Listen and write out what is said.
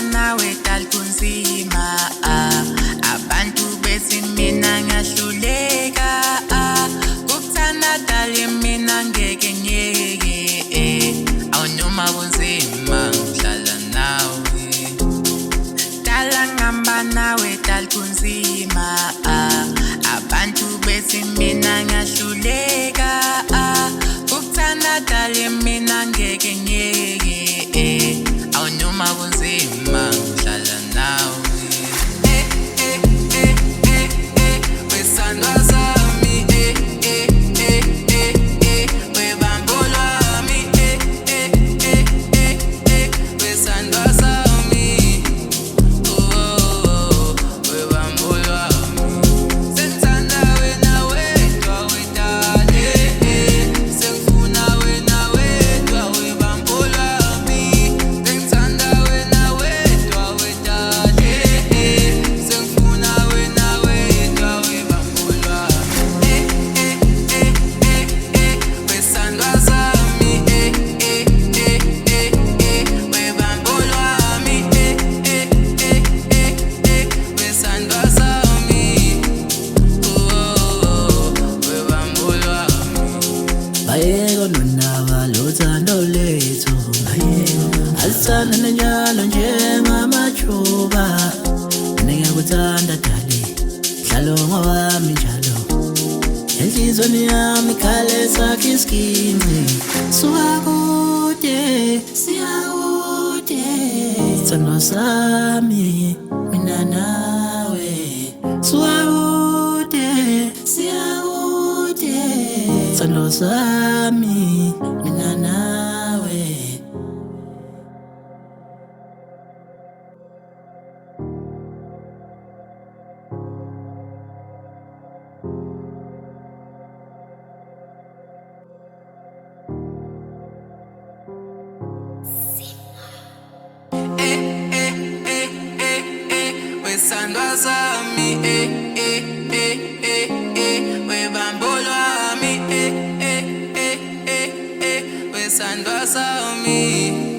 nawe dala kunzima abantu bethi mina ngiyahluleka ukuthanda dala mina ngeke ngeke awunoma kunzima ngihlala nawe dala ngihamba nawe dala kunzima abantu bethi mina ngiyahluleka ukuthanda dala mina ngeke ngeke awunoma kunzima ngihlala nawe wesandwa sami webambo lwami wesandwa sami webambo lwami sengithanda wena wedwa wedale sengifuna wena wedwa webambo lwami sengithanda wena wedwa wedale sengifuna wena wedwa webambo lwami wesandwa sami webambo lwami wesandwa sami webambo lwami Bayeko nonaba lothando lethu alisana njalo njengamajuba ngiyakuthanda dali hlalo ngowami njalo enhlizweni yami khale sakhe isigingci sukakude siyakude sithando sami mina nawe sukakude siyakude sithando sami mina nawe wesandwa sami webambo lwami wesandwa sami